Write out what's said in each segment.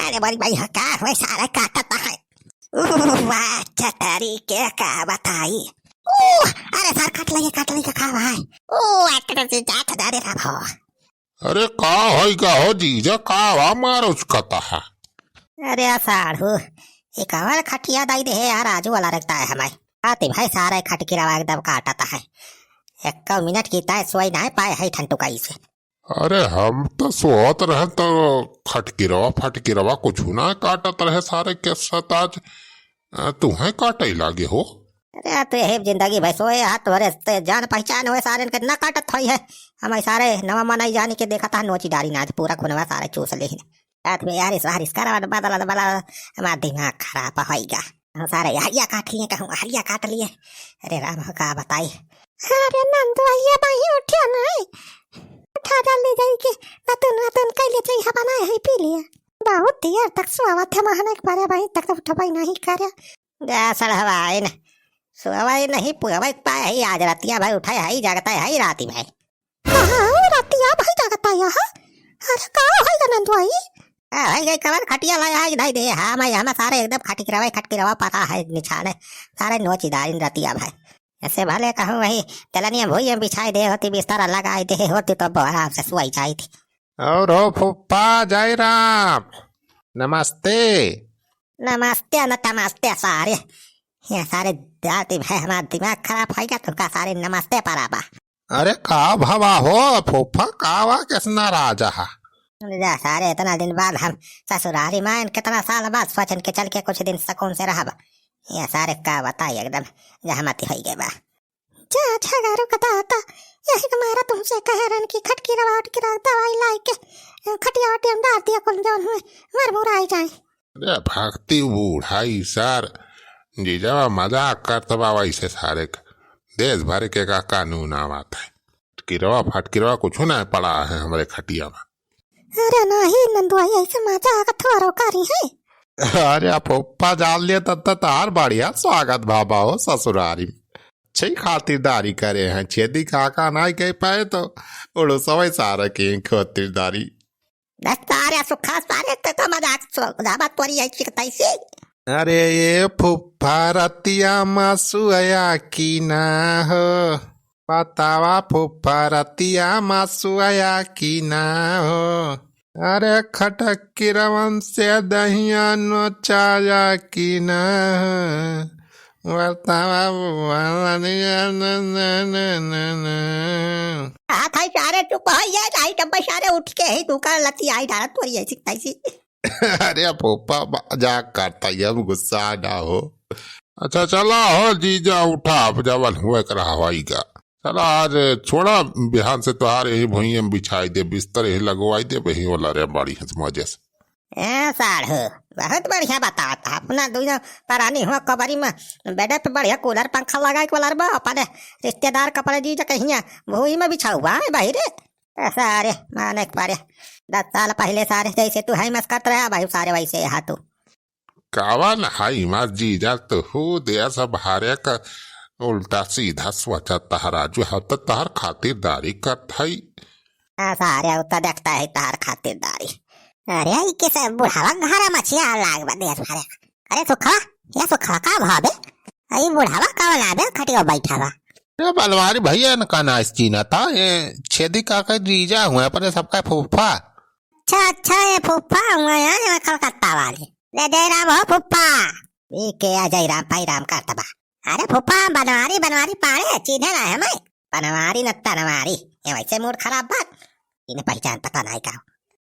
अरे बड़ी भाई हकार हुए सारा काटता है। वाह चटरी के का बताई। अरे सर काट लगे खा भाई। एक्टर से जाट दारे रहा भो। अरे का होई का हो जीजा का वा मारो उसका है। अरे साढ़ू एक और खटिया दाई दे यार आजू वाला रखता है हमारे आते भाई सारा खट की रवा एकदम काटता है। एक मिनट की ताय सोई ना पाए है ठंडुकाई से। अरे हम तो सोत रहे तो फटकी रवा कुछ ना काटत रहे सारे के सताज तुम्हें काटे लागे हो। अरे तो यही जिंदगी भाई सोए हाथ भरे जान पहचान हुए सारे के ना काटत थई है। हमारे सारे नवा मनाई जाने के देखा था नोची डारी ना पूरा खुनवा सारे चूस ले रात में यार इस करा बदला हमारा दिमाग खराब होगा। सारे हरिया काट लिए कहूँ हरिया काट लिए। अरे राम का बताई। अरे नंदू ये भाई उठिया नहीं उठा जल्दी जाई के नतन कैले चाहिए हवा ना है पी लिया बहुत देर तक सुवा थे महने के बारे भाई तक उठा भाई नहीं करे जा सड़वाई न सुवाई नहीं पुवाई पाए है आज रातिया भाई उठाए है जागता है राती भाई। हां रातिया भाई जागता है। अरे का है नंदू भाई गई कवर खटिया लाया है नहीं दे। हाँ मैं हम सारे एकदम खटकी रवा पता है निछाने सारे नोची दारिन रतिया भाई। ऐसे भले कहूँ वही तलनिया भूई में बिछाई दे होती बिस्तर लगाई दे होती तो आराम से सोई जाई थी। और हो फुप्पा जय राम नमस्ते। नमस्ते न तमस्ते सारे ये सारे जाति भाई हमारा दिमाग खराब हो गया तुमका सारे नमस्ते पराबा। अरे का भवा हो फुप्पा कावा किसना राजा जा सारे इतना दिन बाद हम ससुरारी मान कितना साल बाद सोचन के चल के कुछ दिन सुकून से रहा ये सारे का बताई एकदम जहमती हो गए बा। अच्छा गारू कता था यही हमारा तुमसे कह रन की खटकी रवाट की दवाई लाई के खटिया वटी हम डाल दिया कुल जौन हुए मर मुराई जाए। अरे भक्ति बूढ़ाई सर जीजा मजाक करतबा वैसे सारे देश भर के का कानून आता है किरवा फटकिरवा कुछ ना पड़ा है हमारे खटिया में। अरे नहीं नंदू ऐसे मजाक थोड़ा करी है। अरे पप्पा जान लिया तब तार बढ़िया स्वागत भाबा हो ससुरारी में अच्छी खातिरदारी करे हैं छेदी काका ना कह पाए तो उड़ो सवै सारा की खातिरदारी सारे सुखा सारे तो मजाक दाबत पड़ी है चिकताई से। अरे ये फुफ्फा रतिया मासु आया की ना हो बतावा फुफ्फा रतिया मासु आया की ना हो। अरे खटक की रवन से दहिया नोचाया की ना बतावा थाई सारे चुप हो या आई टब्बा सारे उठ के ही दुकान लती आई डालत पड़ी है चिकताई से। अरे पोपा मजाक करता है हम गुस्सा ना हो। अच्छा चला हो जीजा उठा जबल हुए कर हवाई का चला आज छोड़ा बिहान से तुहार यही भुइया में बिछाई दे बिस्तर यही लगवाई दे वही वाला रे बड़ी मजे से। साढ़ू बहुत बढ़िया बताता अपना दोनों परानी हुआ कबरी में बेडे पे बढ़िया कूलर पंखा लगा के वाला अपने रिश्तेदार कपड़े जी कहीं भूई में बिछाऊबा भाई रे सारे माने पारे 10 साल पहले सारे जैसे तू है मस्कत रहा भाई सारे वैसे यहाँ तू कावन हाई मत जीजा तो हो दे सब हारे का उल्टा सीधा सोचा तहरा जो है तो तहर खातिरदारी करत है। सारे उतना देखता है तहर खातिरदारी। अरे कैसे बुढ़ावा घरा मछिया लाग बदे सारे। अरे सुखा का भाबे आई बुढ़ावा का लाबे खटिया बैठा बा। ये बलवारी भैया न का नाच चीना था ये छेदी काका जीजा हुआ पर सबका फूफा। अच्छा ये फूफा हुआ यार कलकत्ता वाले ले जयराम हो फूफा ये क्या जयराम भाई राम करता बा। अरे फूफा बनवारी पाड़े चीने ना हमें बनवारी न तनवारी ये वैसे मूड खराब बात इन्हें पहचान पता नहीं का।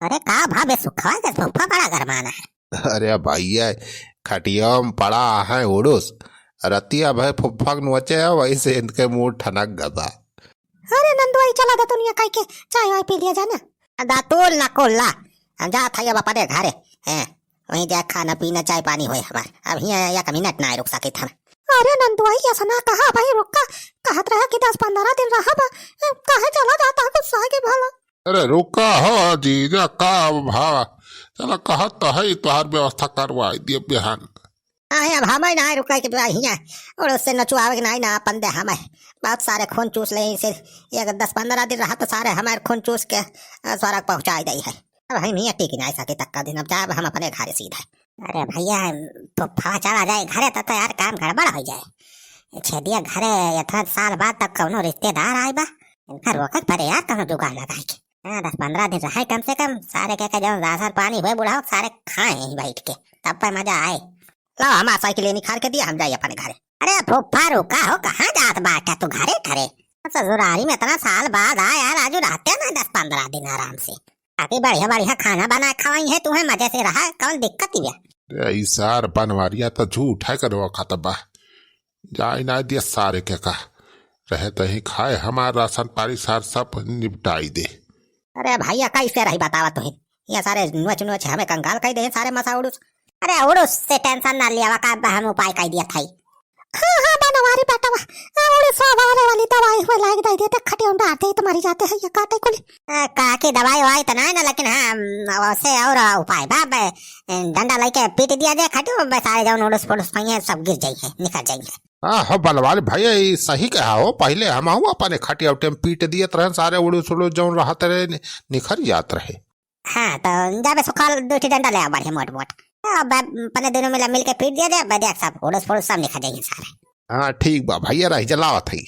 अरे का भावे सुखा के फूफा बड़ा गरमाना है। अरे भैया खटिया में पड़ा है उड़ूस रतिया भाई फुफ्फा नोचे है वैसे इनके मुंह ठनक गदा। अरे नंदुआई चला दा दुनिया काई के चाय वाय पी लिया जाना दातुल ना कोल्ला हम जा था ये बापा दे घरे हैं वहीं जा खाना पीना चाय पानी होए हमार अब यहाँ या मिनट ना रुक सके था। अरे नंदुआई ऐसा ना कहा भाई रुका कहत रहा कि 10-15 दिन रहा कहे चला जाता गुस्सा के भला। अरे रुका हो जीजा का भावा चला कहत तो है तुहार व्यवस्था करवाई दिए बिहान। अब हमें ना रुका के हिया और उससे नचुआवे के ना अपन दे हमें बहुत सारे खून चूस ले से 10-15 दिन रहा तो सारे हमारे खून चूस के स्वर्ग पहुंचाई दी है। अब हम नहीं टिक नहीं सके तक का दिन, अब जा हम अपने घर सीधा। अरे भैया फुफा चला जाए घरे तो यार काम गड़बड़ हो जाए। छेदिया घरे यथा साल बाद तक कौनो रिश्तेदार आए बा, इनका रोकत पड़े यार कौनो जुगाड़ लगाए के। 10-15 दिन रहे कम से कम, सारे क्या जो राशन पानी हुए बुढ़ाओ सारे खाए ही बैठ के, तब पर मजा आए। लो हम साइकिल निखार के दिया, हम जाए अपने घरे। अरे फुफा रुका हो, कहाँ जात बाटा तू घरे घरे? ससुरारी में इतना साल बाद आया यार, आज रहते ना 10-15 दिन आराम से, काफी बढ़िया बढ़िया खाना बना खवाई है तुम्हें, मजे से रहा, कौन दिक्कत ही है? सार बनवारिया तो झूठ है करो खतबा जाए ना दिया सारे के का रहे तही खाए, हमारा राशन पानी सार सब निपटाई दे। अरे भैया कैसे रही बतावा तुम, ये सारे नोच नोच हमें कंगाल कह दे सारे मसा उड़ूस। अरे उड़ूस से टेंशन ना लिया का हम उपाय कह दिया था। हाँ हाँ बनवारी बेटा उड़ूस वाली दवाई हुए लाग दे देते खटे उन डालते तो मरी जाते हैं ये काटे कुल का की दवाई वाई तो ना, लेकिन हाँ वैसे और उपाय बाब डंडा लेके पीट दिया जाए खटे, सारे जाओ उड़ूस पुड़ूस सब गिर जाएंगे निकल जाएंगे। हाँ बनवारी भैया ये सही कहा हो, पहले हम अपने खटिया उठे पीट दिए रहे सारे उड़ूस उड़ूस जो रहते रहे निखर जात रहे। हाँ तो जाबे सुखाल 2 डंडा ले बढ़िया मोट मोट, अब अपने दोनों में मिल के पीट दिया जाए, देख सब उड़ूस पुड़ूस सब निकल जाएंगे सारे। हाँ ठीक बा भैया रही जलावत है।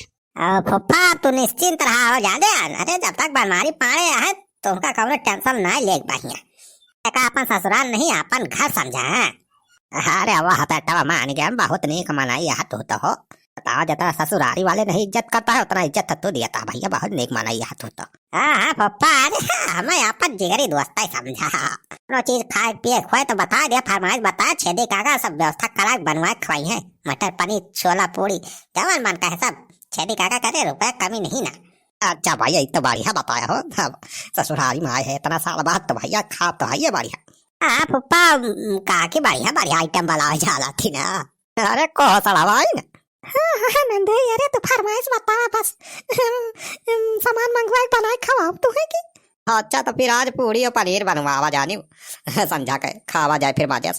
फुफा तू निश्चिंत रहा हो जा दे, अरे जब तक बनवारी पाड़े है तो उनका कौनो टेंशन ना ले बढ़िया, अपन ससुराल नहीं अपन घर समझा है। अरे वाह बेटा मान गया, बहुत नेक मनाई है तू तो हो, बताओ जितना ससुरारी वाले नहीं इज्जत करता है उतना इज्जत तो दिया था भैया, बहुत नेक मनाई है तू तो। हाँ पप्पा हमें अपन जिगरी दोस्त ही समझा, नो चीज खाए पिए खोए तो बता दिया, फरमाइश बता, छेदी काका सब व्यवस्था करा बनवाए खवाई है, मटर पनीर छोला पूरी जवान मन का है सब, छेदी काका करे रुपए कमी नहीं ना। अच्छा भैया इतना बढ़िया बताया हो, ससुरारी में आए है इतना साल बाद तो भैया खा तो है बढ़िया। हाँ पप्पा काकी बढ़िया बढ़िया आइटम बनाए जाला थी ना। अरे कहो सड़ा भाई ना। हाँ नंदे अरे तो फरमाइश बता बस, सामान मंगवाए बनाए खवाओ तुम्हें की। अच्छा तो फिर आज पूरी और पनीर बनवावा जानी समझा के खावा जाए फिर बाजा।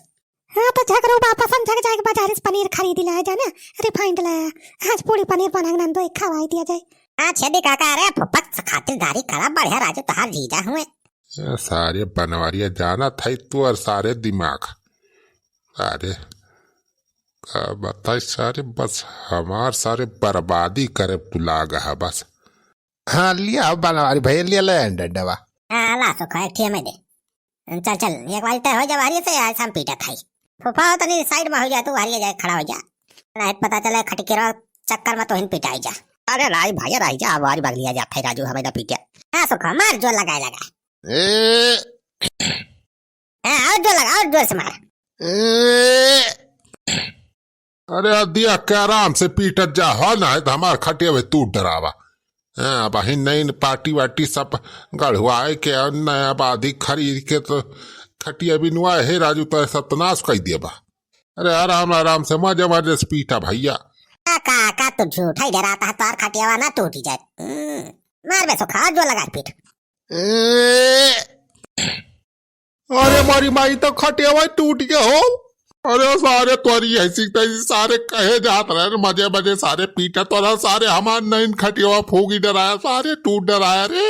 हाँ तो झगड़ो बापा समझा के जाके बाजार से पनीर खरीद लाया जाना, रिफाइंड लाया, आज पूरी पनीर बना नंदो खवाई दिया जाए। हाँ छेदी काका अरे फुप्पा खातिरदारी करा बढ़िया, राजू तहार जीजा हुए सारे बनवारिया जाना था तू और सारे दिमाग सारे बताए सारे बस हमार सारे बर्बादी करे पुलाग है बस। हाँ लिया बनवारी भैया लिया ले डंडवा। हाँ ला सुखा एक में दे, चल चल एक बार तय हो जा वारी से आज हम पीटा खाई। फुफा तो नहीं साइड में हो जा, तू वारी जाए खड़ा हो जा, नहीं पता चले खटके रो चक्कर में तो हिन पिटाई जा। अरे लाई भैया रही जा, वारी भाग लिया जा फिर राजू हमें ना पीटे। हाँ सुखा मार जोर लगाए लगा, और जोर लगा और जोर से मार। अरे दिया क्या आराम से पीटत जा हो ना, तो हमार खटिया में तू डरावा। हाँ भाई नई पार्टी वार्टी सब गढ़वाए के नया बाधी खरीद के तो खटिया भी नुआ है राजू तो सत्यानाश कर दिया बा। अरे आराम आराम से मजे मजे से पीटा भैया। काका तो झूठा ही डराता है, तार खटिया ना टूट जाए, मार बे सुखा जो लगा पीठ। अरे मारी माई तो खटिया टूट गया हो। अरे सारे तोरी ऐसी तैसी सारे कहे जात रहे मजे मजे सारे पीटा तो सारे हमार नईन खटिया फूकी डराया सारे टूट डराया रे।